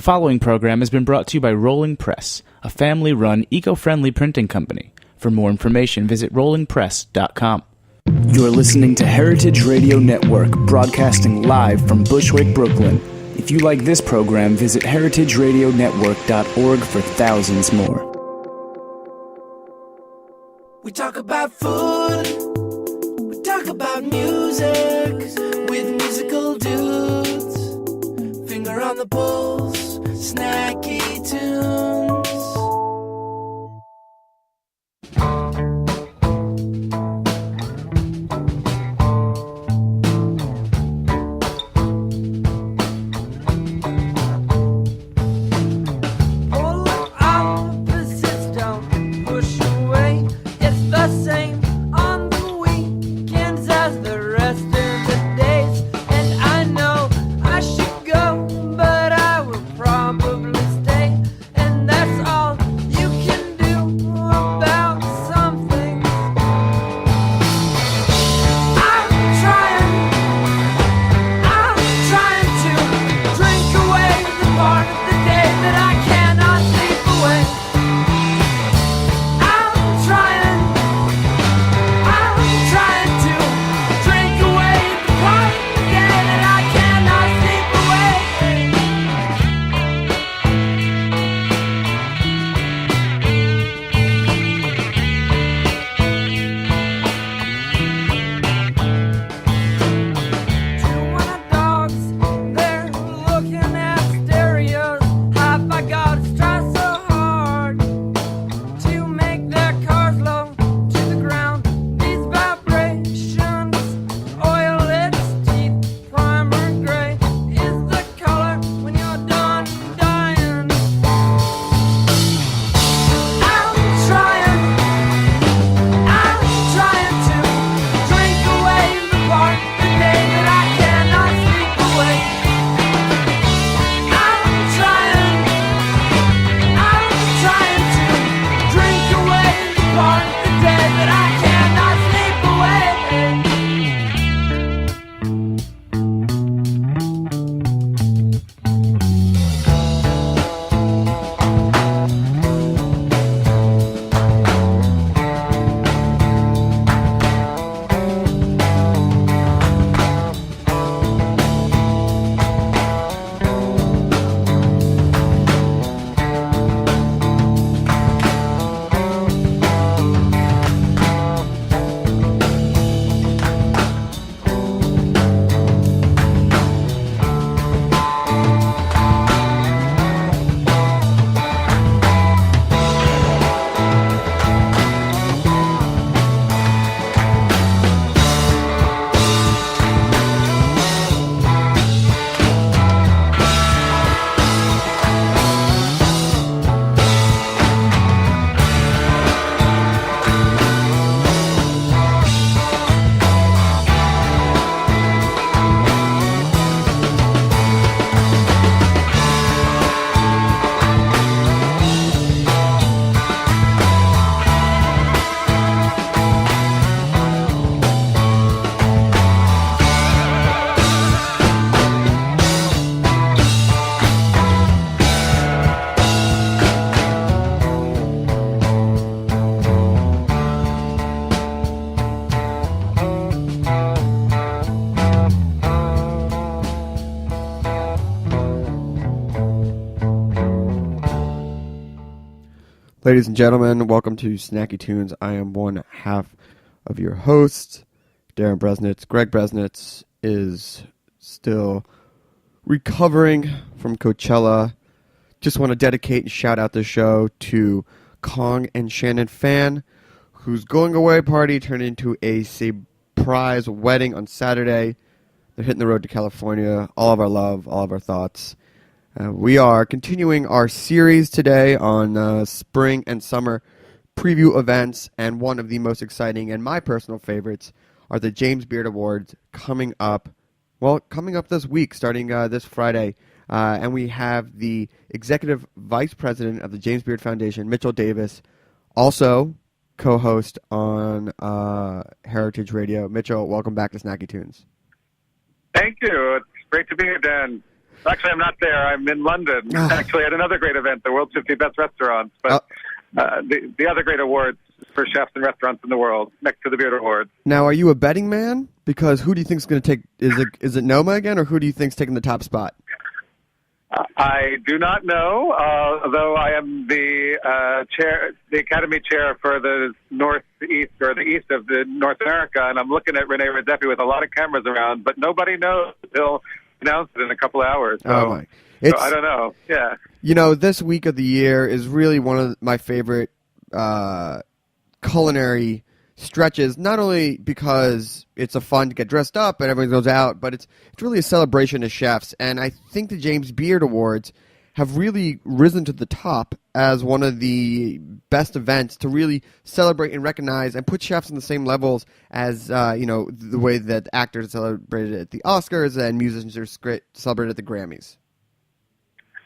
The following program has been brought to you by Rolling Press, a family-run, eco-friendly printing company. For more information, visit rollingpress.com. You're listening to Heritage Radio Network, broadcasting live from Bushwick, Brooklyn. If you like this program, visit heritageradionetwork.org for thousands more. We talk about food, we talk about music, with musical dudes. Finger on the pulse, Snacky Tunes. Ladies and gentlemen, welcome to Snacky Tunes. I am one half of your host, Darin Bresnitz. Greg Bresnitz is still recovering from Coachella. Just want to dedicate and shout out the show to Kong and Shannon Fan, whose going away party turned into a surprise wedding on Saturday. They're hitting the road to California. All of our love, all of our thoughts. We are continuing our series today on spring and summer preview events, and one of the most exciting and my personal favorites are the James Beard Awards coming up this week, starting this Friday. And we have the Executive Vice President of the James Beard Foundation, Mitchell Davis, also co-host on Heritage Radio. Mitchell, welcome back to Snacky Tunes. Thank you. It's great to be here, Dan. Actually, I'm not there. I'm in London, actually, at another great event, the World's 50 Best Restaurants. But the other great awards for chefs and restaurants in the world, next to the Beard Awards. Now, are you a betting man? Because who do you think is going to take? Is it Noma again, or who do you think's taking the top spot? I do not know, although I am the Academy Chair for the Northeast, or the East of the North America, and I'm looking at Rene Redzepi with a lot of cameras around, but nobody knows until announced it in a couple of hours. So, so I don't know. Yeah. You know, this week of the year is really one of my favorite culinary stretches, not only because it's a fun to get dressed up and everyone goes out, but it's really a celebration of chefs. And I think the James Beard Awards have really risen to the top as one of the best events to really celebrate and recognize and put chefs on the same levels as, the way that actors celebrated at the Oscars and musicians are celebrated at the Grammys.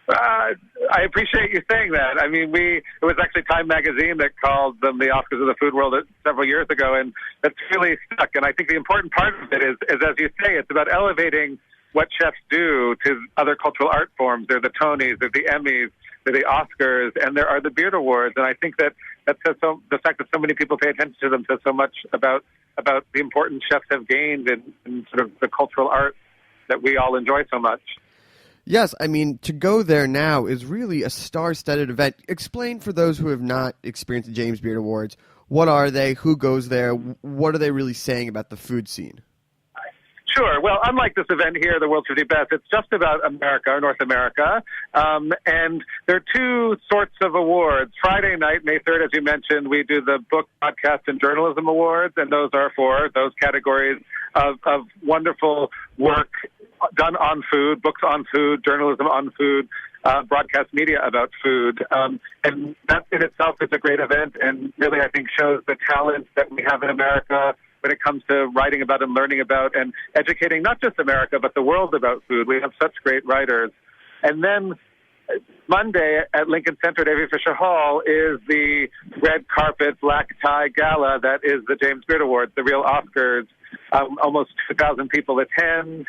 I appreciate you saying that. I mean, it was actually Time Magazine that called them the Oscars of the food world several years ago, and that's really stuck. And I think the important part of it is, as you say, it's about elevating what chefs do to other cultural art forms. They're the Tonys, they're the Emmys, they're the Oscars, and there are the Beard Awards. And I think that says the fact that so many people pay attention to them says so much about the importance chefs have gained in sort of the cultural art that we all enjoy so much. Yes, I mean, to go there now is really a star-studded event. Explain for those who have not experienced the James Beard Awards, what are they, who goes there, what are they really saying about the food scene? Sure. Well, unlike this event here, the World's 50 Best, it's just about America, or North America. And there are two sorts of awards. Friday night, May 3rd, as you mentioned, we do the Book, Podcast, and Journalism Awards, and those are for those categories of wonderful work done on food, books on food, journalism on food, broadcast media about food. And that in itself is a great event, and really, I think, shows the talent that we have in America when it comes to writing about and learning about and educating not just America, but the world about food. We have such great writers. And then Monday at Lincoln Center at Avery Fisher Hall is the red carpet, black tie gala that is the James Beard Awards, the real Oscars. Almost 2,000 people attend.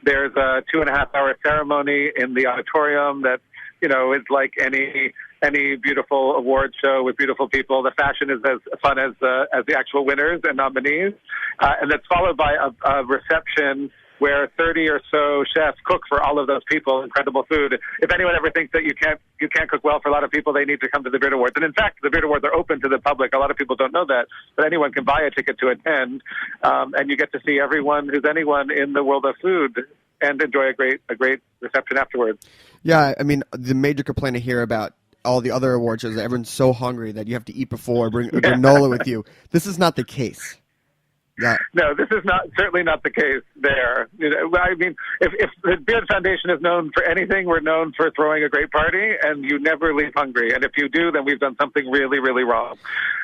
There's a 2.5-hour ceremony in the auditorium that, is like any beautiful award show with beautiful people. The fashion is as fun as the actual winners and nominees. And that's followed by a reception where 30 or so chefs cook for all of those people, incredible food. If anyone ever thinks that you can't cook well for a lot of people, they need to come to the Beard Awards. And in fact, the Beard Awards are open to the public. A lot of people don't know that, but anyone can buy a ticket to attend, and you get to see everyone who's anyone in the world of food and enjoy a great reception afterwards. Yeah, I mean, the major complaint I hear about all the other award shows is that everyone's so hungry that you have to eat before, bring a granola with you. This is not the case. Yeah. No, this is certainly not the case there. I mean, if the Beard Foundation is known for anything, we're known for throwing a great party, and you never leave hungry. And if you do, then we've done something really, really wrong.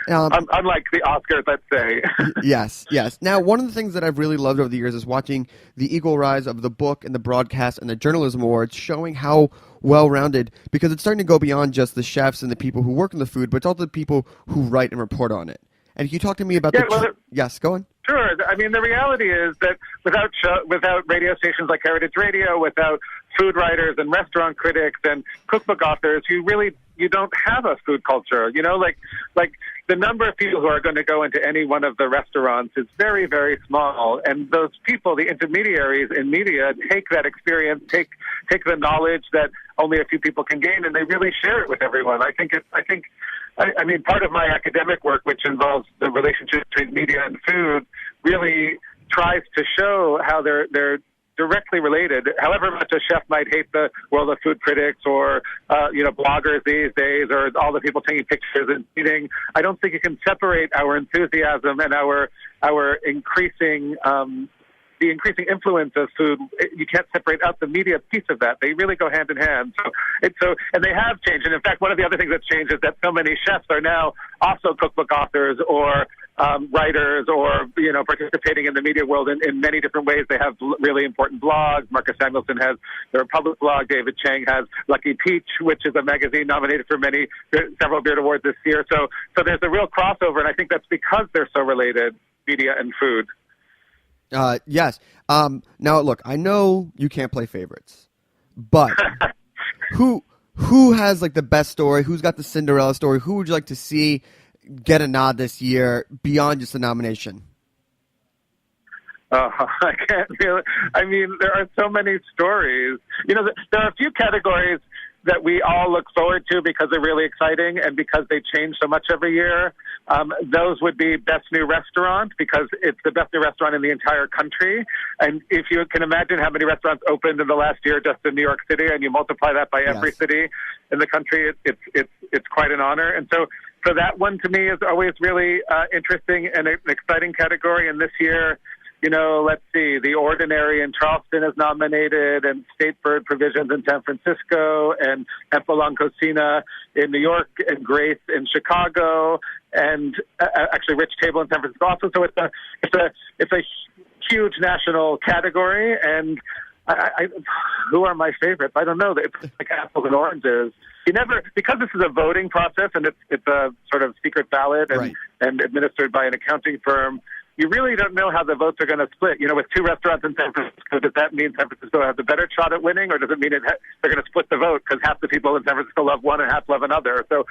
Unlike the Oscars, let's say. Yes. Now, one of the things that I've really loved over the years is watching the equal rise of the book and the broadcast and the journalism awards, showing how well-rounded, because it's starting to go beyond just the chefs and the people who work in the food, but it's also the people who write and report on it. And can you talk to me about Yes, go on. Sure. I mean, the reality is that without radio stations like Heritage Radio, without food writers and restaurant critics and cookbook authors, you don't have a food culture. Like the number of people who are going to go into any one of the restaurants is very, very small. And those people, the intermediaries in media, take that experience, take the knowledge that only a few people can gain, and they really share it with everyone. I mean, part of my academic work, which involves the relationship between media and food, really tries to show how they're directly related. However much a chef might hate the world of food critics or bloggers these days, or all the people taking pictures and eating, I don't think you can separate our enthusiasm and our increasing the increasing influence of food. You can't separate out the media piece of that. They really go hand in hand. And they have changed. And in fact, one of the other things that's changed is that so many chefs are now also cookbook authors or writers or, participating in the media world in many different ways. They have really important blogs. Marcus Samuelsson has the Republic blog. David Chang has Lucky Peach, which is a magazine nominated for several Beard Awards this year. So there's a real crossover, and I think that's because they're so related, media and food. Yes. Now, look, I know you can't play favorites, But who has like the best story? Who's got the Cinderella story? Who would you like to see get a nod this year beyond just a nomination? I can't really. I mean, there are so many stories. There are a few categories that we all look forward to because they're really exciting and because they change so much every year. Those would be Best New Restaurant, because it's the best new restaurant in the entire country. And if you can imagine how many restaurants opened in the last year just in New York City, and you multiply that by every city in the country, it's quite an honor. And so that one to me is always really interesting and an exciting category. And this year, let's see, The Ordinary in Charleston is nominated, and State Bird Provisions in San Francisco, and Empolon Cocina in New York, and Grace in Chicago, and actually Rich Table in San Francisco also. So it's a huge national category, and who are my favorites? I don't know. It's like apples and oranges. Because this is a voting process and it's a sort of secret ballot and administered by an accounting firm, you really don't know how the votes are going to split. With two restaurants in San Francisco, does that mean San Francisco has a better shot at winning, or does it mean they're going to split the vote because half the people in San Francisco love one and half love another? So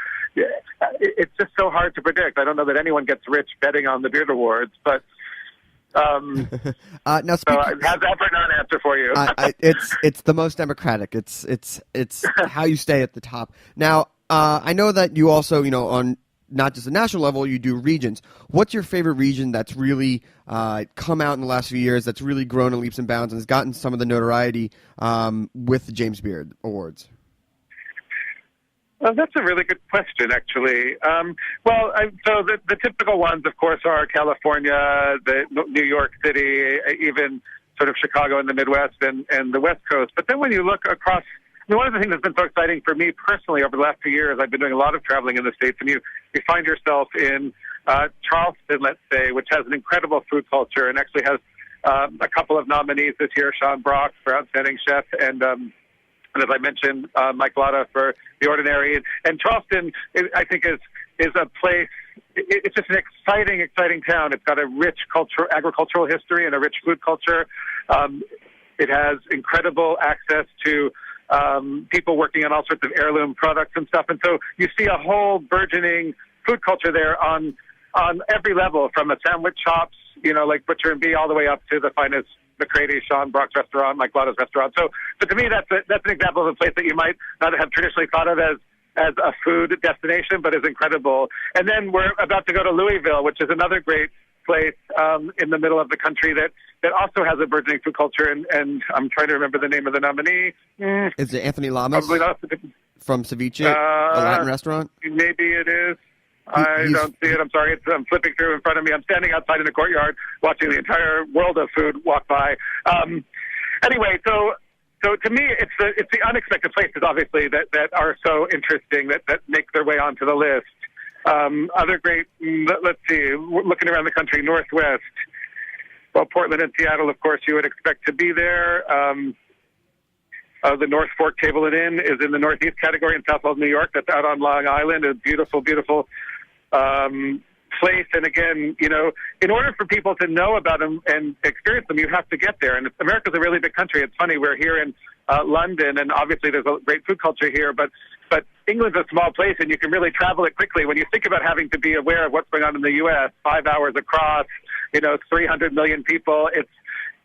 it's just so hard to predict. I don't know that anyone gets rich betting on the Beard Awards, but now so how's that for an answer for you? It's the most democratic. It's how you stay at the top. Now, I know that you also, on not just a national level, you do regions. What's your favorite region that's really come out in the last few years, that's really grown in leaps and bounds and has gotten some of the notoriety with the James Beard Awards? Well, that's a really good question, actually. So the typical ones, of course, are California, New York City, even sort of Chicago in the Midwest and the West Coast. But then when you look across, one of the things that's been so exciting for me personally over the last few years, I've been doing a lot of traveling in the States, and you find yourself in Charleston, let's say, which has an incredible food culture and actually has a couple of nominees this year, Sean Brock for Outstanding Chef, and as I mentioned, Mike Lotta for The Ordinary. And Charleston, I think, is a place, it's just an exciting town. It's got a rich agricultural history and a rich food culture. It has incredible access to people working on all sorts of heirloom products and stuff. And so you see a whole burgeoning food culture there on every level, from a sandwich shops, like Butcher and Bee, all the way up to the finest McCready, Sean Brock's restaurant, Mike Lotta's restaurant. So to me, that's an example of a place that you might not have traditionally thought of as a food destination, but is incredible. And then we're about to go to Louisville, which is another great place in the middle of the country that also has a burgeoning food culture. And I'm trying to remember the name of the nominee. Is it Anthony Lamas from Ceviche, a Latin restaurant? Maybe it is. I don't see it. I'm sorry. I'm flipping through in front of me. I'm standing outside in the courtyard watching the entire world of food walk by. Anyway, so to me, it's the unexpected places, obviously, that are so interesting that make their way onto the list. Other great, let's see, looking around the country, Northwest. Well, Portland and Seattle, of course, you would expect to be there. The North Fork Table and Inn is in the Northeast category in Southwest New York. That's out on Long Island, a beautiful place. And again, in order for people to know about them and experience them, you have to get there. And America's a really big country. It's funny, we're here in London, and obviously there's a great food culture here, but England's a small place, and you can really travel it quickly. When you think about having to be aware of what's going on in the U.S., 5 hours across, 300 million people,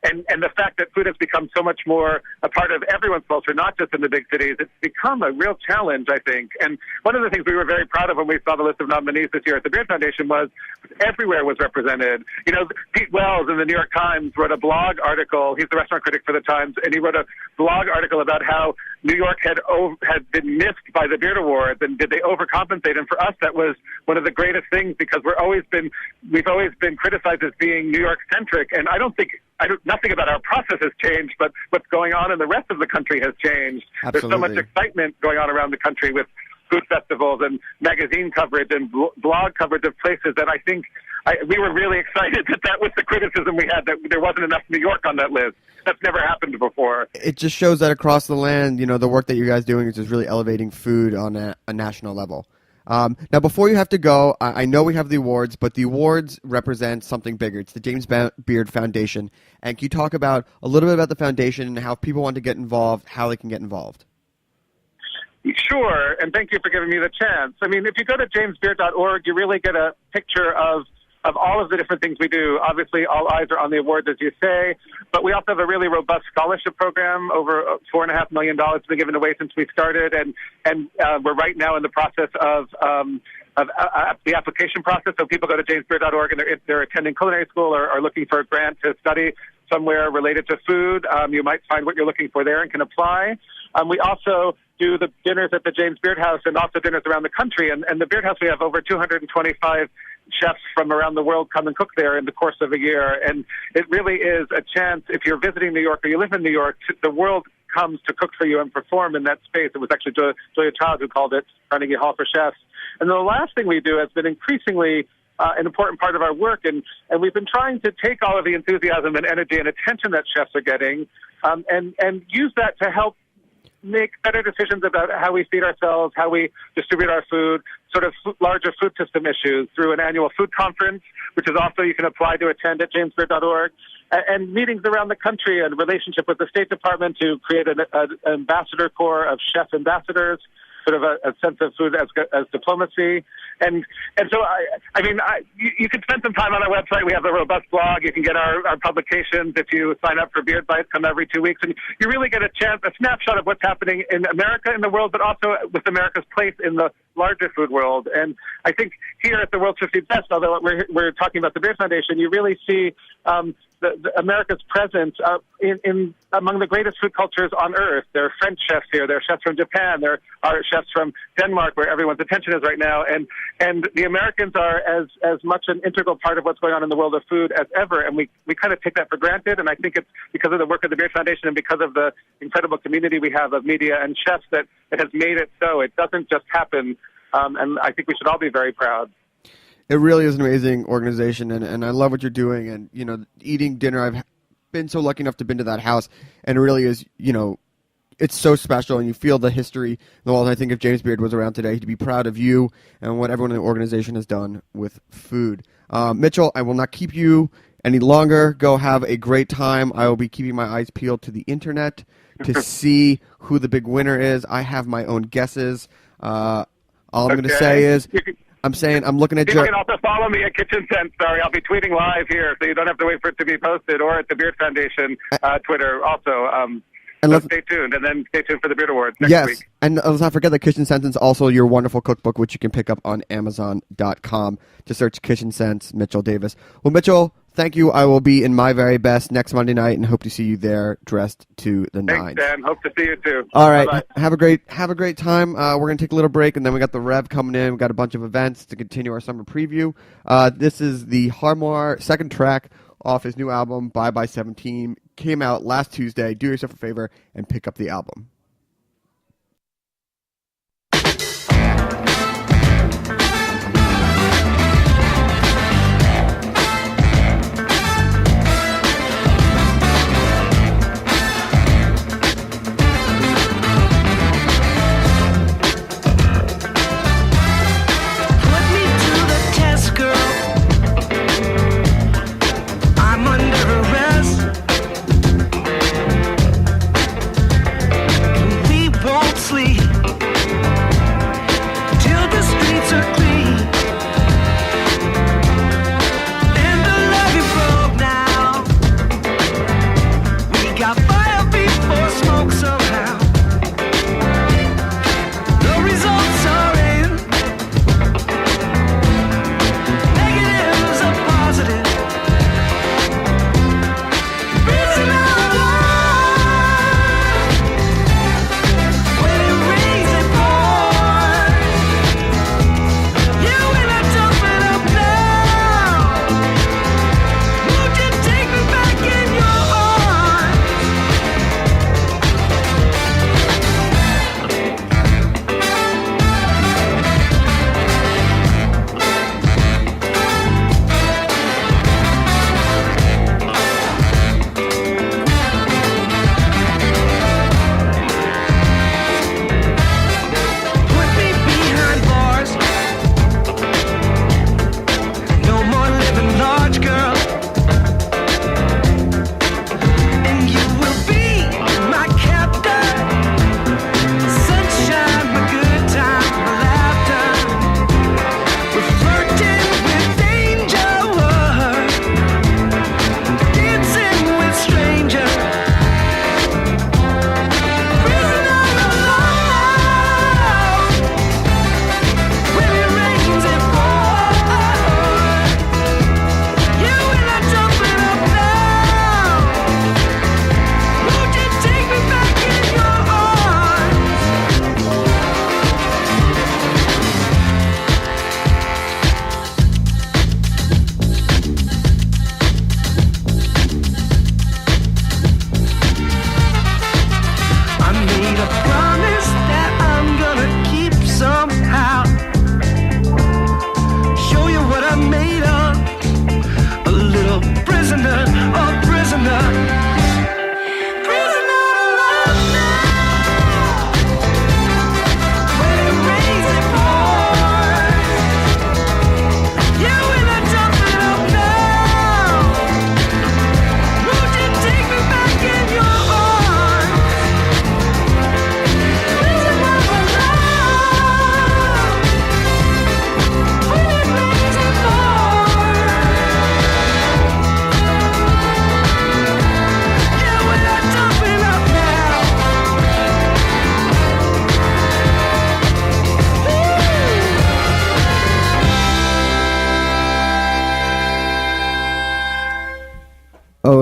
and the fact that food has become so much more a part of everyone's culture, not just in the big cities, it's become a real challenge, I think. And one of the things we were very proud of when we saw the list of nominees this year at the Beard Foundation was everywhere was represented. Pete Wells in the New York Times wrote a blog article. He's the restaurant critic for the Times, and he wrote a blog article about how New York had been missed by the Beard Awards, and did they overcompensate? And for us, that was one of the greatest things, because we've always been criticized as being New York centric, and nothing about our process has changed, but what's going on in the rest of the country has changed. Absolutely. There's so much excitement going on around the country with food festivals and magazine coverage and blog coverage of places that I think we were really excited that was the criticism we had, that there wasn't enough New York on that list. That's never happened before. It just shows that across the land, the work that you guys are doing is just really elevating food on a national level. Now, before you have to go, I know we have the awards, but the awards represent something bigger. It's the James Beard Foundation. And can you talk about a little bit about the foundation and how if people want to get involved, how they can get involved? Sure, and thank you for giving me the chance. I mean, if you go to jamesbeard.org, you really get a picture of all of the different things we do. Obviously, all eyes are on the awards, as you say, but we also have a really robust scholarship program. Over $4.5 million has been given away since we started, and we're right now in the process of the application process. So people go to jamesbeard.org, and if they're attending culinary school or are looking for a grant to study somewhere related to food, you might find what you're looking for there and can apply. We also do the dinners at the James Beard House and also dinners around the country. And the Beard House, we have over 225 chefs from around the world come and cook there in the course of a year. And it really is a chance, if you're visiting New York or you live in New York, the world comes to cook for you and perform in that space. It was actually Julia Child who called it Carnegie Hall for Chefs. And the last thing we do has been increasingly an important part of our work, and we've been trying to take all of the enthusiasm and energy and attention that chefs are getting and use that to help make better decisions about how we feed ourselves, how we distribute our food, sort of larger food system issues through an annual food conference, which is also you can apply to attend at jamesbeard.org, and meetings around the country and relationship with the State Department to create an ambassador corps of chef ambassadors, sort of a sense of food as diplomacy. And so, you can spend some time on our website. We have a robust blog. You can get our publications if you sign up for Beard Bites, come every 2 weeks. And you really get a snapshot of what's happening in America, in the world, but also with America's place in the larger food world. And I think here at the World's 50 Best, although we're talking about the Beard Foundation, you really see the America's presence in among the greatest food cultures on earth. There are French chefs here. There are chefs from Japan. There are chefs from Denmark, where everyone's attention is right now. And the Americans are as much an integral part of what's going on in the world of food as ever. And we kind of take that for granted. And I think it's because of the work of the Beard Foundation and because of the incredible community we have of media and chefs that it has made it so. It doesn't just happen. And I think we should all be very proud. It really is an amazing organization, and I love what you're doing. And, eating dinner, I've been so lucky enough to been to that house, and it really is, it's so special, and you feel the history. Well, I think if James Beard was around today, he'd be proud of you and what everyone in the organization has done with food. Mitchell, I will not keep you any longer. Go have a great time. I will be keeping my eyes peeled to the internet to see who the big winner is. I have my own guesses. All I'm going to say is... I'm looking at People can also follow me at Kitchen Sense. Sorry, I'll be tweeting live here, so you don't have to wait for it to be posted, or at the Beard Foundation Twitter also. So stay tuned, and then stay tuned for the Beard Awards next week. And let's not forget that Kitchen Sense is also your wonderful cookbook, which you can pick up on Amazon.com. Just search Kitchen Sense, Mitchell Davis. Well, Mitchell, thank you. I will be in my very best next Monday night, and hope to see you there dressed to the nines. Thanks, Dan. Hope to see you too. All right. Bye-bye. Have a great time. We're going to take a little break, and then we got the Rev coming in. We got a bunch of events to continue our summer preview. This is the Harmoir second track off his new album, Bye Bye 17. Came out last Tuesday. Do yourself a favor and pick up the album.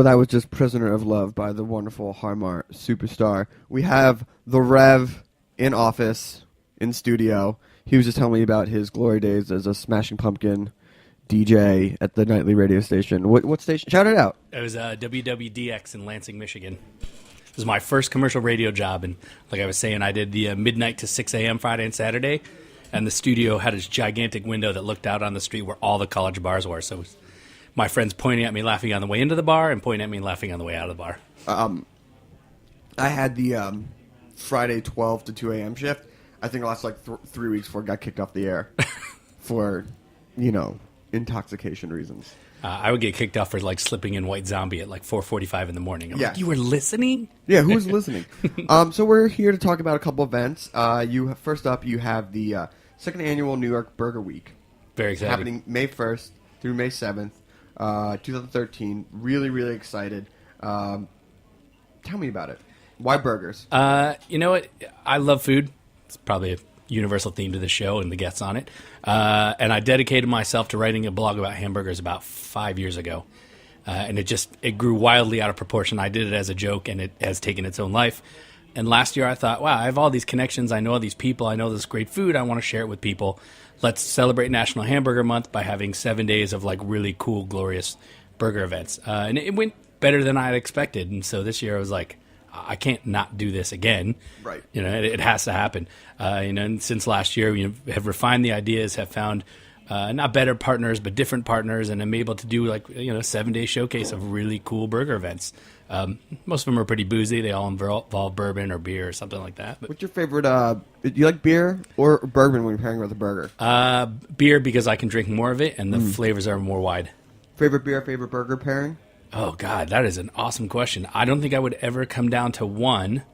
that was just Prisoner of Love by the wonderful Harmar Superstar. We have the Rev in office, in studio. He was just telling me about his glory days as a Smashing Pumpkin DJ at the nightly radio station. What station? Shout it out. It was WWDX in Lansing, Michigan. It was my first commercial radio job, and like I was saying, I did the midnight to 6 a.m. Friday and Saturday, and the studio had this gigantic window that looked out on the street where all the college bars were. So it was my friends pointing at me, laughing on the way into the bar, and pointing at me, laughing on the way out of the bar. I had the Friday 12 to 2 a.m. shift. I think it lasted like 3 weeks before it got kicked off the air for, intoxication reasons. I would get kicked off for like slipping in White Zombie at like 4:45 in the morning. I'm Yeah. like, you were listening? Yeah, who's listening? So we're here to talk about a couple events. First up, you have the second annual New York Burger Week. Very excited. Happening May 1st through May 7th, 2013. Really, really excited. Tell me about it. Why burgers? You know what? I love food. It's probably a universal theme to the show and the guests on it. And I dedicated myself to writing a blog about hamburgers about 5 years ago. And it grew wildly out of proportion. I did it as a joke, and it has taken its own life. And last year I thought, wow, I have all these connections. I know all these people. I know this great food. I want to share it with people. Let's celebrate National Hamburger Month by having 7 days of like really cool, glorious burger events. And it went better than I had expected. And so this year I was like, I can't not do this again. Right. It has to happen. And since last year, we have refined the ideas, have found not better partners, but different partners, and I'm able to do 7-day showcase of really cool burger events. Most of them are pretty boozy. They all involve bourbon or beer or something like that. But What's your favorite? Do you like beer or bourbon when you're pairing with a burger? beer, because I can drink more of it, and the flavors are more wide. Favorite beer, favorite burger pairing? Oh, God, that is an awesome question. I don't think I would ever come down to one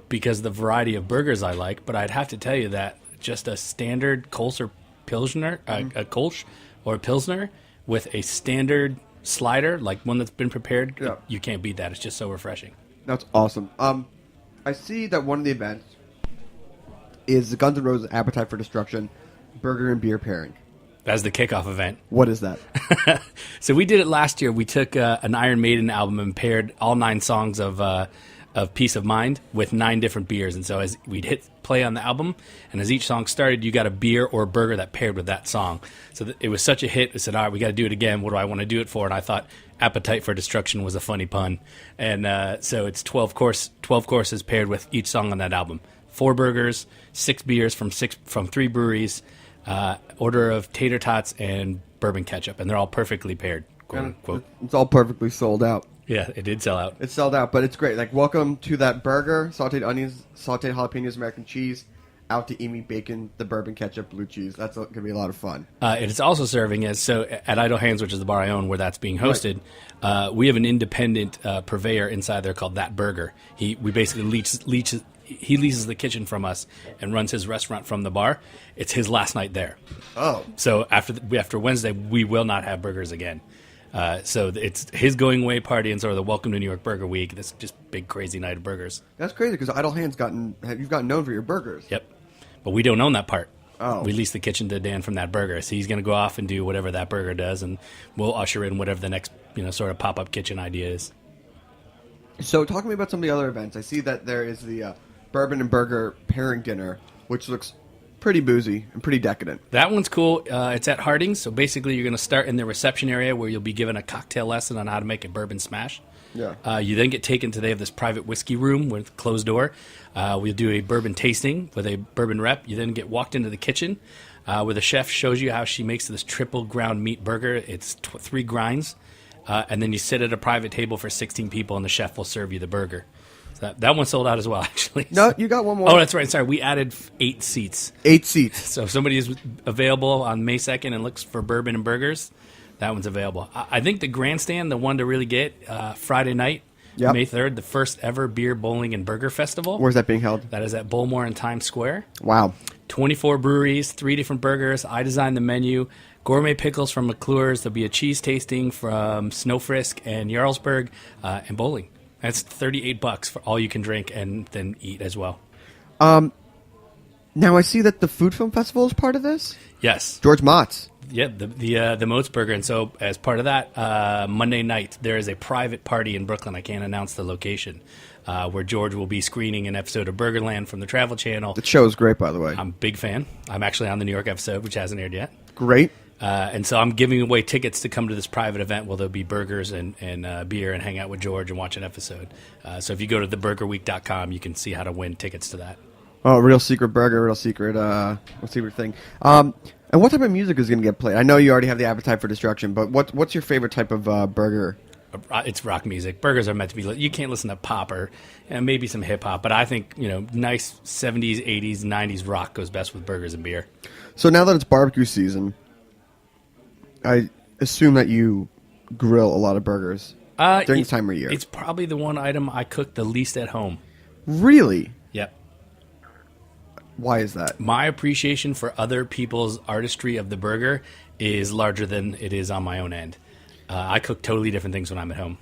because of the variety of burgers I like, but I'd have to tell you that just a standard Kolsch or Pilsner, a Kolsch or a Pilsner with a standard slider, like one that's been prepared, Yeah. you can't beat that. It's just so refreshing. That's awesome. I see that one of the events is the Guns N' Roses Appetite for Destruction burger and beer pairing. That's the kickoff event. What is that? So we did it last year. We took an Iron Maiden album and paired all 9 songs of Peace of Mind with 9 different beers. And so as we'd hit play on the album, and as each song started, you got a beer or a burger that paired with that song. So it was such a hit. I said, all right, we got to do it again. What do I want to do it for? And I thought Appetite for Destruction was a funny pun. And so it's 12 courses paired with each song on that album. 4 burgers, 6 beers from 3 breweries, order of tater tots and bourbon ketchup, and they're all perfectly paired, quote unquote. It's all perfectly sold out. Yeah, it did sell out. It's sold out, but it's great. Like, welcome to that burger, sauteed onions, sauteed jalapenos, American cheese, out to Amy bacon, the bourbon ketchup, blue cheese. That's going to be a lot of fun. It's also serving at Idle Hands, which is the bar I own where that's being hosted. Right. We have an independent purveyor inside there called That Burger. We basically he leases the kitchen from us and runs his restaurant from the bar. It's his last night there. Oh. So after Wednesday, we will not have burgers again. So it's his going away party and sort of the Welcome to New York Burger Week. This just big crazy night of burgers. That's crazy because Idle Hands you've gotten known for your burgers. Yep. But we don't own that part. Oh. We lease the kitchen to Dan from That Burger. So he's going to go off and do whatever That Burger does, and we'll usher in whatever the next sort of pop-up kitchen idea is. So talk to me about some of the other events. I see that there is the bourbon and burger pairing dinner, which looks pretty boozy and pretty decadent. That one's cool. It's at Harding's. So basically you're going to start in the reception area where you'll be given a cocktail lesson on how to make a bourbon smash. Yeah. You then get taken to, they have this private whiskey room with closed door. We'll do a bourbon tasting with a bourbon rep. You then get walked into the kitchen where the chef shows you how she makes this triple ground meat burger. It's 3 grinds. And then you sit at a private table for 16 people, and the chef will serve you the burger. So that one sold out as well, actually. No, you got one more. Oh, that's right. Sorry, we added 8 seats. 8 seats. So if somebody is available on May 2nd and looks for bourbon and burgers, that one's available. I think the grandstand, the one to really get, Friday night, Yep. May 3rd, the first ever beer, bowling, and burger festival. Where's that being held? That is at Bullmore in Times Square. Wow. 24 breweries, 3 different burgers. I designed the menu. Gourmet pickles from McClure's. There'll be a cheese tasting from Snowfrisk and Jarlsberg, and bowling. That's $38 for all you can drink and then eat as well. Now I see that the Food Film Festival is part of this. Yes. George Mott's. Yeah, the Moats Burger. And so as part of that, Monday night, there is a private party in Brooklyn. I can't announce the location, where George will be screening an episode of Burgerland from the Travel Channel. The show is great, by the way. I'm a big fan. I'm actually on the New York episode, which hasn't aired yet. Great. And so I'm giving away tickets to come to this private event where there'll be burgers and beer and hang out with George and watch an episode. So if you go to theburgerweek.com, you can see how to win tickets to that. Oh, real secret burger, real secret thing. And what type of music is going to get played? I know you already have the Appetite for Destruction, but what's your favorite type of burger? It's rock music. Burgers are meant to be. You can't listen to pop or maybe some hip hop, but I think nice 70s, 80s, 90s rock goes best with burgers and beer. So now that it's barbecue season, I assume that you grill a lot of burgers during this time of year. It's probably the one item I cook the least at home. Really? Yep. Why is that? My appreciation for other people's artistry of the burger is larger than it is on my own end. I cook totally different things when I'm at home.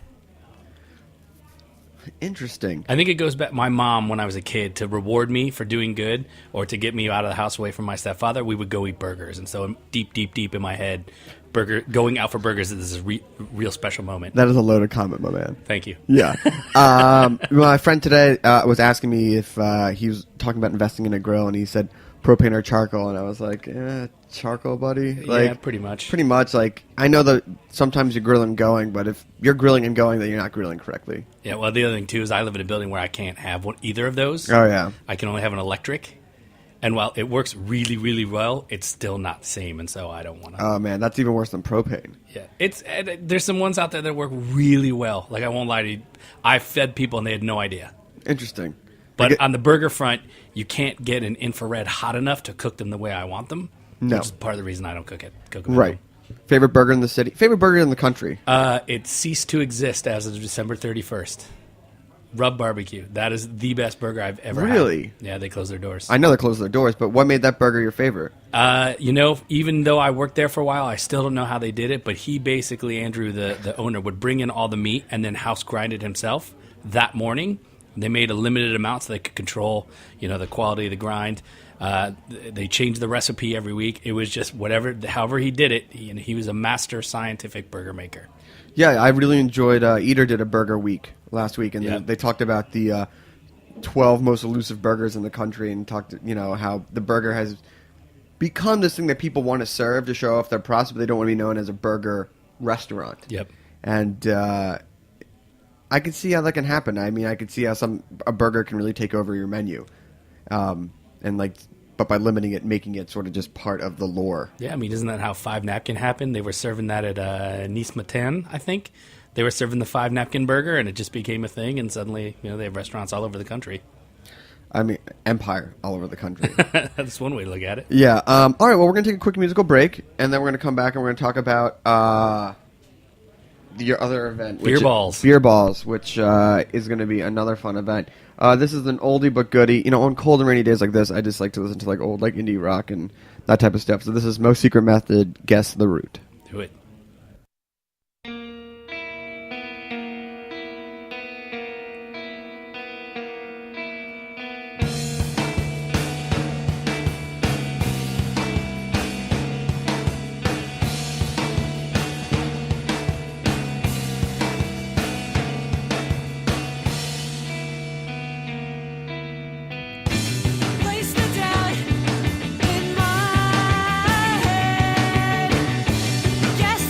Interesting. I think it goes back. My mom, when I was a kid, to reward me for doing good or to get me out of the house away from my stepfather, we would go eat burgers. And so deep in my head, going out for burgers is a real special moment. That is a loaded comment, my man. Thank you. Yeah. My friend today was asking me if he was talking about investing in a grill, and he said propane or charcoal, and I was like, charcoal, buddy. Yeah, pretty much. Pretty much. Like, I know that sometimes you're grilling and going, but if you're grilling and going, then you're not grilling correctly. Yeah, well, the other thing, too, is I live in a building where I can't have either of those. Oh, yeah. I can only have an electric. And while it works really, really well, it's still not the same, and so I don't want to. Oh, man, that's even worse than propane. Yeah, there's some ones out there that work really well. Like, I won't lie to you. I fed people, and they had no idea. Interesting. But on the burger front, you can't get an infrared hot enough to cook them the way I want them. No. Which is part of the reason I don't cook them. Right. Favorite burger in the city? Favorite burger in the country? It ceased to exist as of December 31st. Rub Barbecue. That is the best burger I've ever had. Really? Yeah, they closed their doors. I know they closed their doors, but what made that burger your favorite? Even though I worked there for a while, I still don't know how they did it, but he basically, Andrew, the owner, would bring in all the meat and then house grind it himself that morning. They made a limited amount so they could control, the quality of the grind. They changed the recipe every week. It was just however he did it. He was a master scientific burger maker. Yeah, I really enjoyed. Eater did a burger week last week, and they talked about the 12 most elusive burgers in the country, and talked, how the burger has become this thing that people want to serve to show off their process, but they don't want to be known as a burger restaurant. Yep. And I could see how that can happen. I mean, I could see how a burger can really take over your menu, but by limiting it, making it sort of just part of the lore. Yeah, I mean, isn't that how Five Napkin happened? They were serving that at Nice Matin, I think. They were serving the Five Napkin burger, and it just became a thing, and suddenly, they have restaurants all over the country. I mean, empire all over the country. That's one way to look at it. Yeah. All right, well, we're going to take a quick musical break, and then we're going to come back and we're going to talk about your other event. Beer Balls. Beer Balls, which is going to be another fun event. This is an oldie but goodie. On cold and rainy days like this, I just like to listen to old indie rock and that type of stuff. So this is Most Secret Method, Guess the Root. Do it. Place the doubt in my head. Guess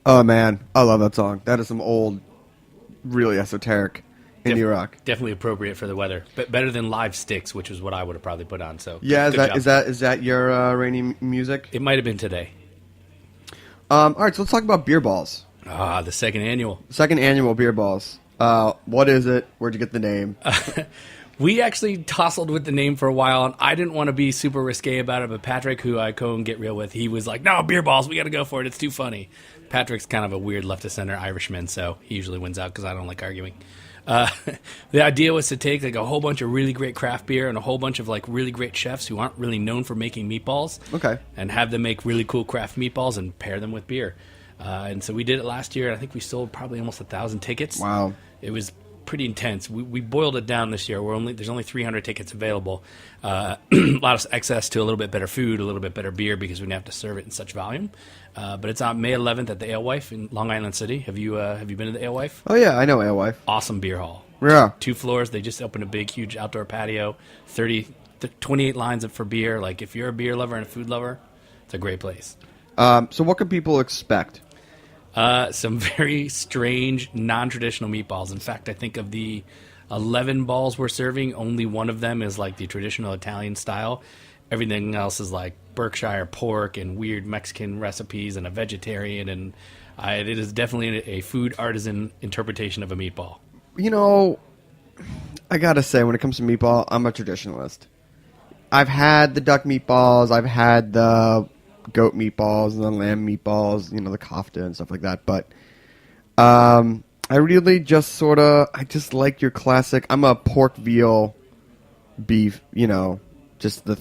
Oh man, I love that song. That is some old, really esoteric indie rock. Definitely appropriate for the weather, but better than Live Sticks, which is what I would have probably put on. So Yeah, good job. is that your rainy music? It might have been today. All right, so let's talk about beer balls. The second annual. Second annual beer balls. What is it? Where'd you get the name? We actually tussled with the name for a while, and I didn't want to be super risque about it, but Patrick, who I co and get real with, he was like, no, beer balls, we got to go for it. It's too funny. Patrick's kind of a weird left-of-center Irishman, so he usually wins out because I don't like arguing. The idea was to take like a whole bunch of really great craft beer and a whole bunch of like really great chefs who aren't really known for making meatballs. Okay. And have them make really cool craft meatballs and pair them with beer. And so we did it last year. I think we sold probably almost 1,000 tickets. Wow. It was pretty intense. We boiled it down this year. There's only 300 tickets available. A lot of access to a little bit better food, a little bit better beer because we didn't have to serve it in such volume. But it's on May 11th at the Alewife in Long Island City. Have you been to the Alewife? Oh yeah, I know Alewife. Awesome beer hall. Yeah. 2 floors. They just opened a big, huge outdoor patio. 28 lines for beer. Like if you're a beer lover and a food lover, it's a great place. So what can people expect? Some very strange, non-traditional meatballs. In fact, I think of the 11 balls we're serving, only one of them is like the traditional Italian style. Everything else is like Berkshire pork and weird Mexican recipes and a vegetarian. And it is definitely a food artisan interpretation of a meatball. You know, I gotta say, when it comes to meatball, I'm a traditionalist. I've had the duck meatballs, I've had the goat meatballs and the lamb meatballs, you know, the kofta and stuff like that. But I really just I just like your classic. I'm a pork, veal, beef, you know, just the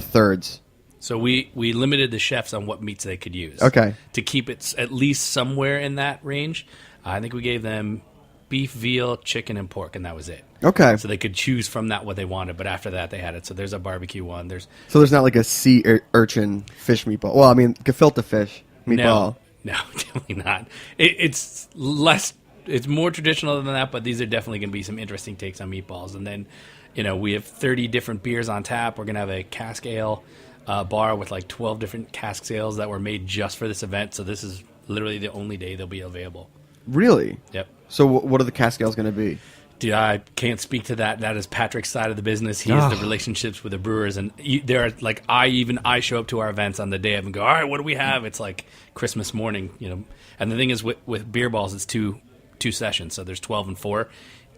thirds. So we limited the chefs on what meats they could use. Okay. To keep it at least somewhere in that range. I think we gave them beef, veal, chicken, and pork, and that was it. Okay. So they could choose from that what they wanted, but after that they had it. So there's a barbecue one. So there's not like a sea urchin fish meatball. Well, I mean, gefilte fish meatball. No, definitely not. It's less. It's more traditional than that, but these are definitely going to be some interesting takes on meatballs. And then, you know, we have 30 different beers on tap. We're going to have a cask ale bar with like 12 different cask ales that were made just for this event. So this is literally the only day they'll be available. Really? Yep. So what are the cask ales going to be? Dude, I can't speak to that. That is Patrick's side of the business. He has the relationships with the brewers, and there are like I show up to our events on the day of and go, all right, what do we have? It's like Christmas morning, you know. And the thing is, with beer balls, it's two sessions, so there's 12 and 4.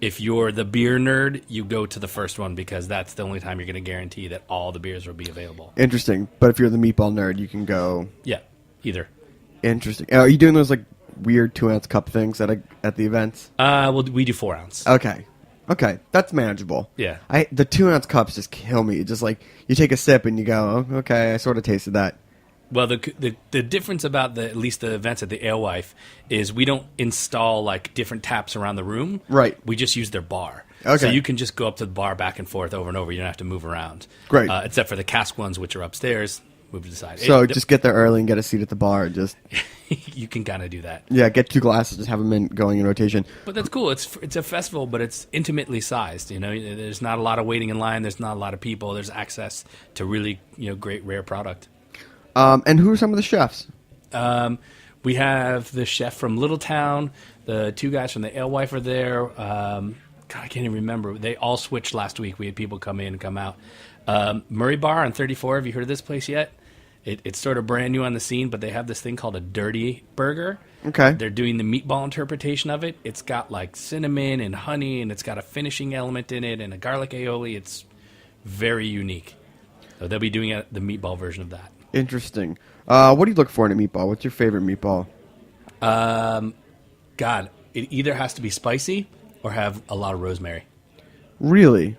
If you're the beer nerd, you go to the first one because that's the only time you're going to guarantee that all the beers will be available. Interesting. But if you're the meatball nerd, you can go. Yeah, either. Interesting. Are you doing those like weird 2-ounce cup things at the events? Well, we do 4 ounce. Okay, that's manageable. Yeah. The 2-ounce cups just kill me. It's just like you take a sip and you go, oh, okay, I sort of tasted that. Well, the difference about at least the events at the Alewife is we don't install like different taps around the room. Right. We just use their bar. Okay. So you can just go up to the bar back and forth over and over. You don't have to move around. Great. Except for the cask ones, which are upstairs. Move to the side. So just get there early and get a seat at the bar. And just you can kind of do that. Yeah, get 2 glasses, just have them going in rotation. But that's cool. It's a festival, but it's intimately sized. You know, there's not a lot of waiting in line. There's not a lot of people. There's access to really great rare product. And who are some of the chefs? We have the chef from Littletown. The 2 guys from the Alewife are there. God, I can't even remember. They all switched last week. We had people come in and come out. Murray Bar on 34. Have you heard of this place yet? It's sort of brand new on the scene, but they have this thing called a dirty burger. Okay. They're doing the meatball interpretation of it. It's got like cinnamon and honey, and it's got a finishing element in it and a garlic aioli. It's very unique. So they'll be doing the meatball version of that. Interesting. What do you look for in a meatball? What's your favorite meatball? God, it either has to be spicy or have a lot of rosemary. Really?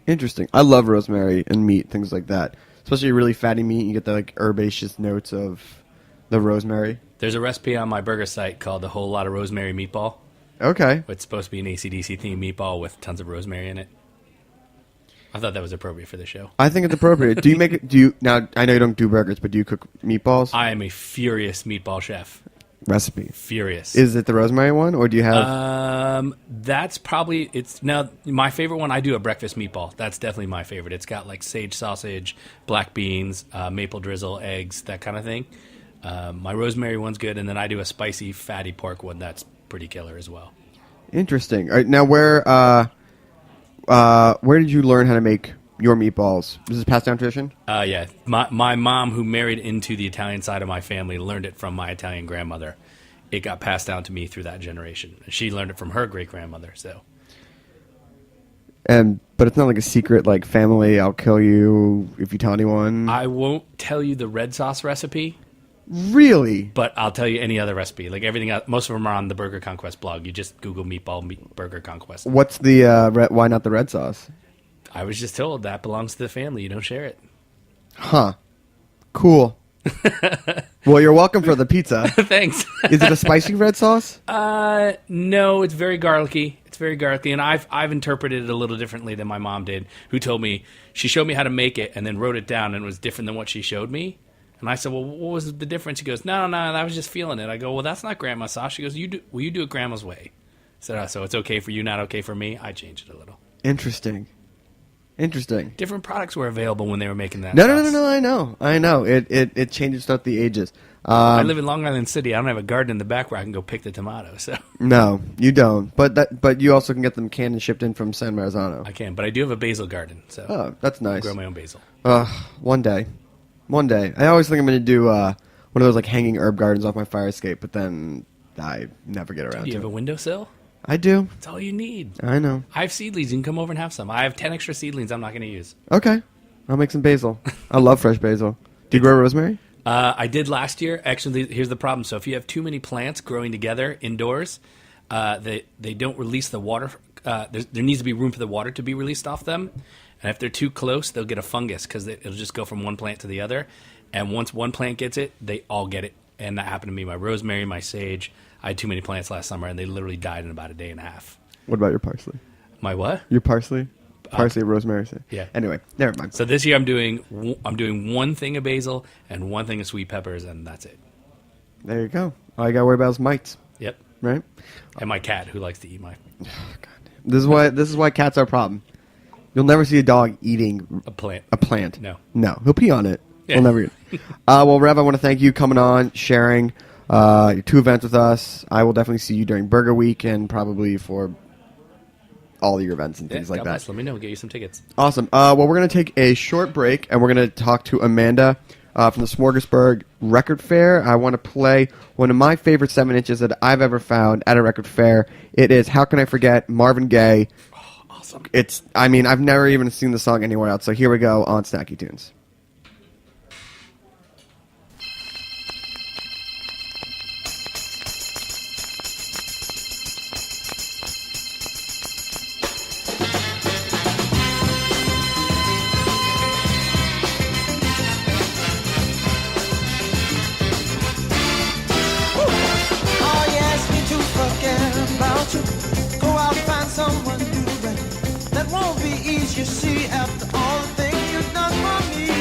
Interesting. I love rosemary and meat, things like that. Especially really fatty meat, you get the like herbaceous notes of the rosemary. There's a recipe on my burger site called the Whole Lot of Rosemary Meatball. Okay. It's supposed to be an AC/DC themed meatball with tons of rosemary in it. I thought that was appropriate for the show. I think it's appropriate. Now, I know you don't do burgers, but do you cook meatballs? I am a furious meatball chef. Recipe. Furious. Is it the rosemary one, or do you have... That's probably... Now, my favorite one, I do a breakfast meatball. That's definitely my favorite. It's got like sage sausage, black beans, maple drizzle, eggs, that kind of thing. My rosemary one's good, and then I do a spicy, fatty pork one that's pretty killer as well. Interesting. All right, now, where did you learn how to make your meatballs? Is this passed down tradition? Yeah. My mom, who married into the Italian side of my family, learned it from my Italian grandmother. It got passed down to me through that generation. She learned it from her great-grandmother, so... But it's not like a secret, like, family, I'll kill you if you tell anyone. I won't tell you the red sauce recipe. Really? But I'll tell you any other recipe. Like everything else, most of them are on the Burger Conquest blog. You just Google Burger Conquest. What's the, why not the red sauce? I was just told that belongs to the family. You don't share it. Huh. Cool. Well, you're welcome for the pizza. Thanks. Is it a spicy red sauce? No, it's very garlicky. It's very garlicky, and I've interpreted it a little differently than my mom did, who told me, she showed me how to make it and then wrote it down, and it was different than what she showed me. And I said, well, what was the difference? She goes, no, I was just feeling it. I go, well, that's not grandma's sauce. She goes, you do it grandma's way. I said, oh, so it's okay for you, not okay for me? I changed it a little. Interesting. Different products were available when they were making that No, sauce. I know. It changes throughout the ages. I live in Long Island City. I don't have a garden in the back where I can go pick the tomatoes. So No, you don't. But you also can get them canned and shipped in from San Marzano. I can, but I do have a basil garden. So Oh, that's nice. I grow my own basil. One day. I always think I'm going to do one of those like hanging herb gardens off my fire escape, but then I never get around Do you to have a it. windowsill? I do. That's all you need. I know. I have seedlings. You can come over and have some. I have 10 extra seedlings I'm not going to use. Okay. I'll make some basil. I love fresh basil. Do you grow rosemary? I did last year. Actually, here's the problem. So if you have too many plants growing together indoors, they don't release the water. There needs to be room for the water to be released off them. And if they're too close, they'll get a fungus because it'll just go from one plant to the other. And once one plant gets it, they all get it. And that happened to me. My rosemary, my sage. I had too many plants last summer, and they literally died in about a day and a half. What about your parsley? My what? Your parsley? Parsley, rosemary. Yeah. Anyway, never mind. So this year I'm doing one thing of basil and one thing of sweet peppers, and that's it. There you go. All you got to worry about is mites, Yep. right? And my cat, who likes to eat my This is why cats are a problem. You'll never see a dog eating a plant. a plant. No. He'll pee on it. Yeah. We'll never eat it. Well, Rev, I want to thank you coming on, sharing your 2 events with us. I will definitely see you during Burger Week and probably for all your events and things like God that. bless. Let me know. We'll get you some tickets. Awesome. Well, we're going to take a short break, and we're going to talk to Amanda from the Smorgasburg Record Fair. I want to play one of my favorite 7 inches that I've ever found at a record fair. It is How Can I Forget, Marvin Gaye. Oh, awesome. I've never even seen the song anywhere else, so here we go on Snacky Tunes. Someone new, that won't be easy. You see, after all the things you've done for me.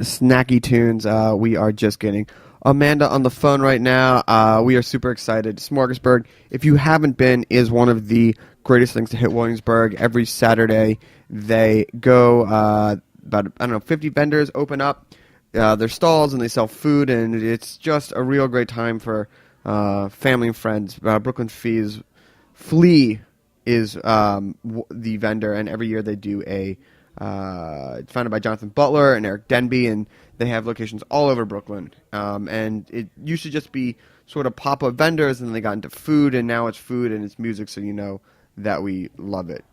Snacky Tunes. We are just getting Amanda on the phone right now. We are super excited. Smorgasburg, if you haven't been, is one of the greatest things to hit Williamsburg. Every Saturday they go, about, 50 vendors open up their stalls and they sell food, and it's just a real great time for family and friends. Brooklyn Flea is the vendor, and every year they do it's founded by Jonathan Butler and Eric Denby, and they have locations all over Brooklyn. And it used to just be sort of pop-up vendors, and then they got into food, and now it's food and it's music, so you know that we love it.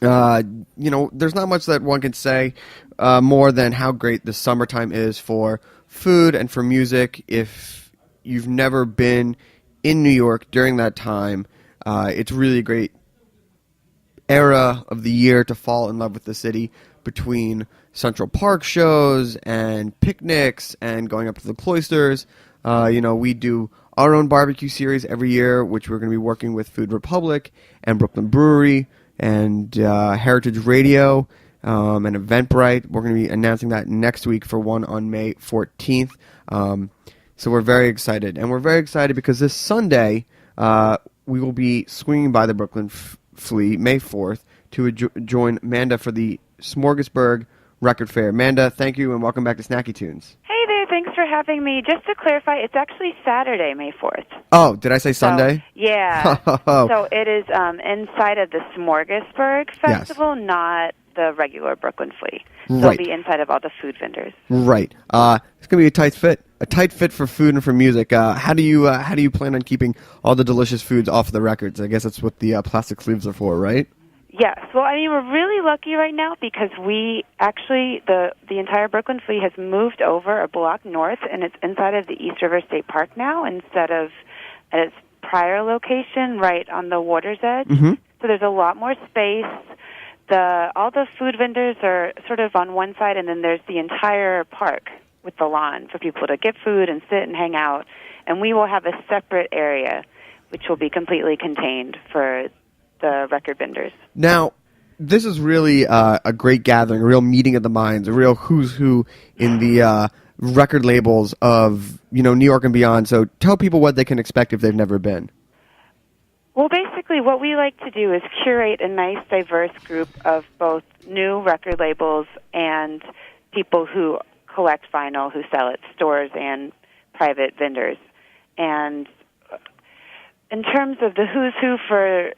There's not much that one can say more than how great the summertime is for food and for music. If you've never been in New York during that time, it's really a great era of the year to fall in love with the city, between Central Park shows and picnics and going up to the cloisters. We do our own barbecue series every year, which we're going to be working with Food Republic and Brooklyn Brewery and Heritage Radio and Eventbrite. We're going to be announcing that next week for one on May 14th. So we're very excited. And we're very excited because this Sunday we will be swinging by the Brooklyn Flea, May 4th, to join Amanda for the Smorgasburg Record Fair. Amanda, thank you, and welcome back to Snacky Tunes. Hey there, thanks for having me. Just to clarify, it's actually Saturday, May 4th. Oh, did I say Sunday? So, yeah. So it is inside of the Smorgasburg Festival, Yes. Not the regular Brooklyn Flea. So Right. it'll be inside of all the food vendors. Right. It's going to be a tight fit for food and for music. How do you plan on keeping all the delicious foods off the records? I guess that's what the plastic sleeves are for, right? Yes. Well, we're really lucky right now because we actually, the entire Brooklyn Flea has moved over a block north, and it's inside of the East River State Park now instead of at its prior location right on the water's edge. Mm-hmm. So there's a lot more space. All the food vendors are sort of on one side, and then there's the entire park with the lawn for people to get food and sit and hang out. And we will have a separate area which will be completely contained for the record vendors. Now, this is really a great gathering, a real meeting of the minds, a real who's who in the record labels of New York and beyond. So tell people what they can expect if they've never been. Well, basically, what we like to do is curate a nice, diverse group of both new record labels and people who collect vinyl, who sell at stores and private vendors. And in terms of the who's who for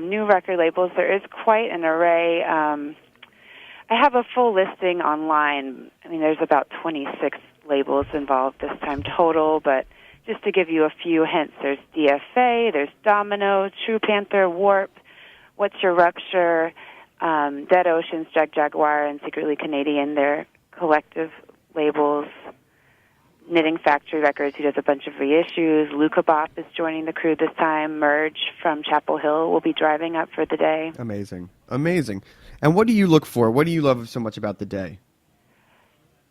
new record labels, there is quite an array. I have a full listing online. There's about 26 labels involved this time total, but just to give you a few hints, there's DFA, there's Domino, True Panther, Warp, What's Your Rupture, Dead Oceans, Jaguar, and Secretly Canadian. They're collective labels. Knitting Factory Records, who does a bunch of reissues. Luca Bop is joining the crew this time. Merge from Chapel Hill will be driving up for the day. Amazing. And what do you look for? What do you love so much about the day?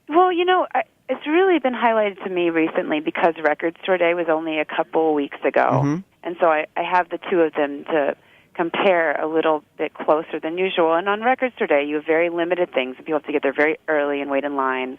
Well, it's really been highlighted to me recently because Record Store Day was only a couple weeks ago. Mm-hmm. And so I have the two of them to compare a little bit closer than usual. And on Record Store Day, you have very limited things. People have to get there very early and wait in line.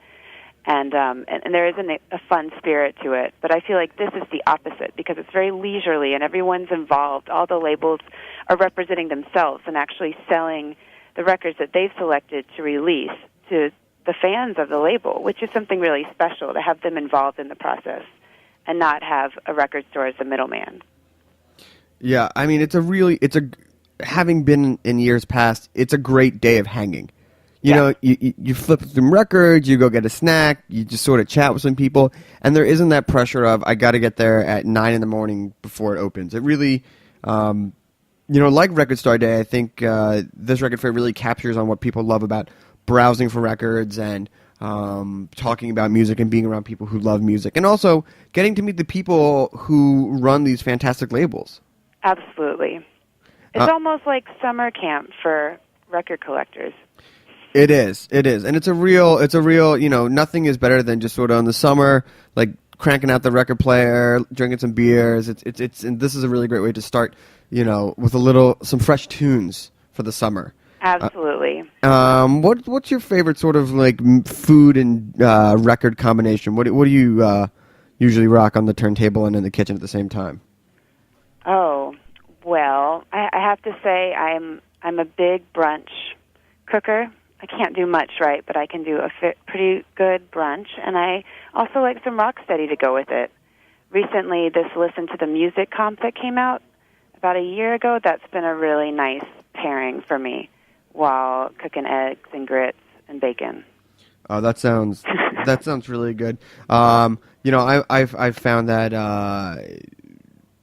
And there isn't a fun spirit to it. But I feel like this is the opposite because it's very leisurely and everyone's involved. All the labels are representing themselves and actually selling the records that they've selected to release to the fans of the label, which is something really special to have them involved in the process and not have a record store as a middleman. Yeah, having been in years past, it's a great day of hanging. You flip through records, you go get a snack, you just sort of chat with some people, and there isn't that pressure of, I got to get there at 9 in the morning before it opens. It really, like Record Store Day, I think this record fair really captures on what people love about browsing for records and talking about music and being around people who love music, and also getting to meet the people who run these fantastic labels. Absolutely. It's almost like summer camp for record collectors. It is, and it's a real, nothing is better than just sort of in the summer, like cranking out the record player, drinking some beers. And this is a really great way to start, with some fresh tunes for the summer. Absolutely. What's your favorite sort of like food and record combination? What do you usually rock on the turntable and in the kitchen at the same time? Oh, well, I have to say I'm a big brunch cooker. I can't do much right, but I can do a pretty good brunch, and I also like some rocksteady to go with it. Recently, this Listen to the Music comp that came out about a year ago, that's been a really nice pairing for me while cooking eggs and grits and bacon. Oh, that sounds really good. I've found that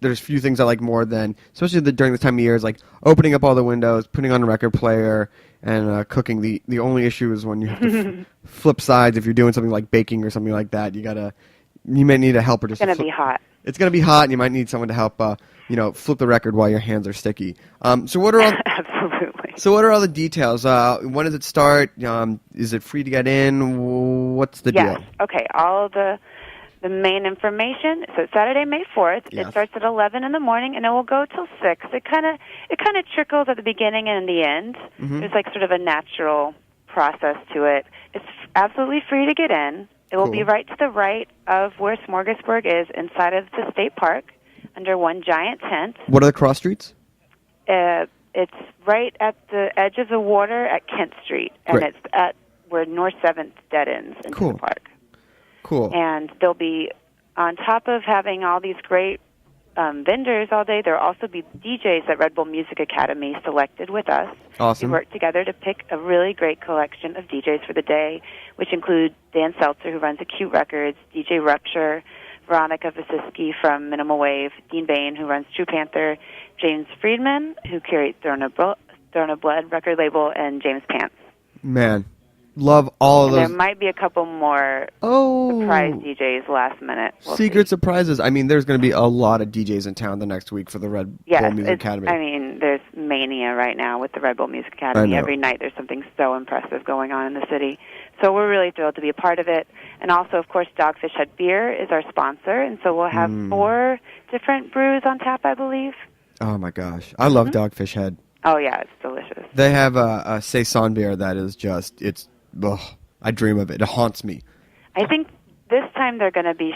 there's few things I like more than, especially during this time of year, is like opening up all the windows, putting on a record player, and cooking. The only issue is when you have to flip sides. If you're doing something like baking or something like that, you may need a helper. It's going to be hot. It's going to be hot, and you might need someone to help, flip the record while your hands are sticky. So what are all? Absolutely. So what are all the details? When does it start? Is it free to get in? What's the deal? Okay. All of the main information. So it's Saturday, May 4th. Yes. It starts at 11 in the morning, and it will go till 6. It kind of trickles at the beginning and the end. Mm-hmm. There's like sort of a natural process to it. It's absolutely free to get in. It will be right to the right of where Smorgasburg is, inside of the state park, under one giant tent. What are the cross streets? It's right at the edge of the water at Kent Street, and Great. it's at where North 7th dead ends into the park. Cool. And they'll be, on top of having all these great vendors all day, there will also be DJs that Red Bull Music Academy selected with us. Awesome. We worked together to pick a really great collection of DJs for the day, which include Dan Seltzer, who runs Acute Records, DJ Rupture, Veronica Vasisky from Minimal Wave, Dean Bain, who runs True Panther, James Friedman, who curates Throne of Blood record label, and James Pants. Man, love all of those. There might be a couple more surprise DJs last minute. Secret surprises. I mean, there's going to be a lot of DJs in town the next week for the Red Bull Music Academy. I mean, there's mania right now with the Red Bull Music Academy. Every night there's something so impressive going on in the city. So we're really thrilled to be a part of it. And also, of course, Dogfish Head Beer is our sponsor, and so we'll have 4 different brews on tap, I believe. Oh, my gosh. I love Dogfish Head. Oh, yeah, it's delicious. They have a Saison beer that is just, I dream of it. It haunts me. I think this time they're going to be,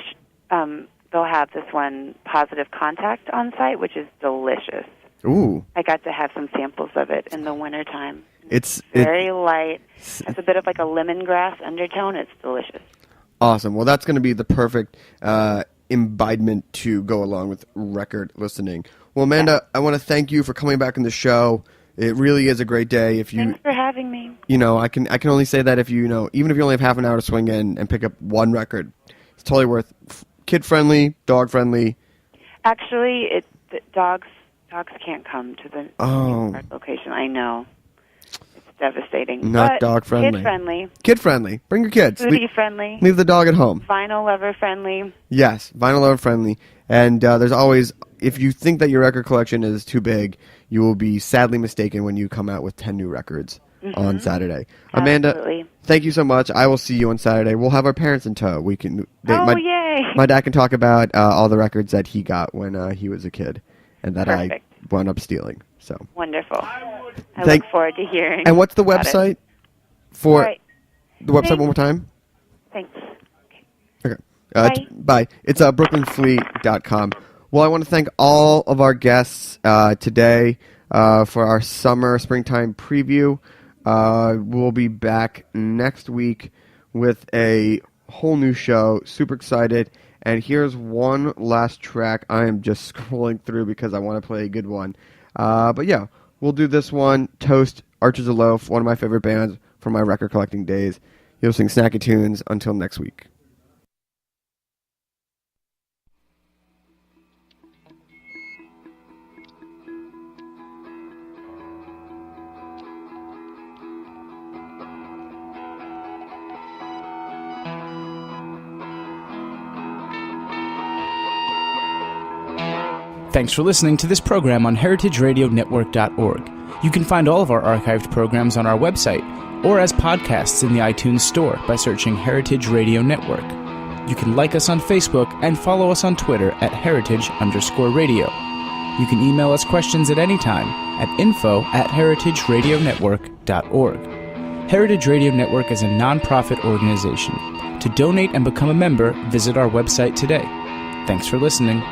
they'll have this one Positive Contact on site, which is delicious. Ooh. I got to have some samples of it in the wintertime. It's very light. Has a bit of like a lemongrass undertone. It's delicious. Awesome. Well, that's going to be the perfect imbibement to go along with record listening. Well, Amanda, I want to thank you for coming back on the show. It really is a great day. Thanks for having me. I can only say that if even if you only have half an hour to swing in and pick up one record, it's totally worth. Kid friendly, dog friendly. Actually, dogs can't come to the park location. I know. Devastating. Not dog friendly. Kid friendly. Kid friendly. Bring your kids. Foodie friendly. Leave the dog at home. Vinyl lover friendly. Yes, vinyl lover friendly. And there's always, if you think that your record collection is too big, you will be sadly mistaken when you come out with 10 new records on Saturday. Amanda, absolutely. Thank you so much. I will see you on Saturday. We'll have our parents in tow. Yay! My dad can talk about all the records that he got when he was a kid and that I wound up stealing. So wonderful. I look forward to hearing. And what's the website for the website? Thanks. One more time? Thanks. Okay. Bye. It's brooklynfleet.com. Well, I want to thank all of our guests today for our springtime preview. We'll be back next week with a whole new show. Super excited. And here's one last track. I am just scrolling through because I want to play a good one. But yeah, we'll do this one. Toast, Archers of Loaf, one of my favorite bands from my record collecting days. You'll sing Snacky Tunes. Until next week. Thanks for listening to this program on heritageradionetwork.org. You can find all of our archived programs on our website or as podcasts in the iTunes Store by searching Heritage Radio Network. You can like us on Facebook and follow us on Twitter at @heritage_radio. You can email us questions at any time at info@heritageradionetwork.org. Heritage Radio Network is a non-profit organization. To donate and become a member, visit our website today. Thanks for listening.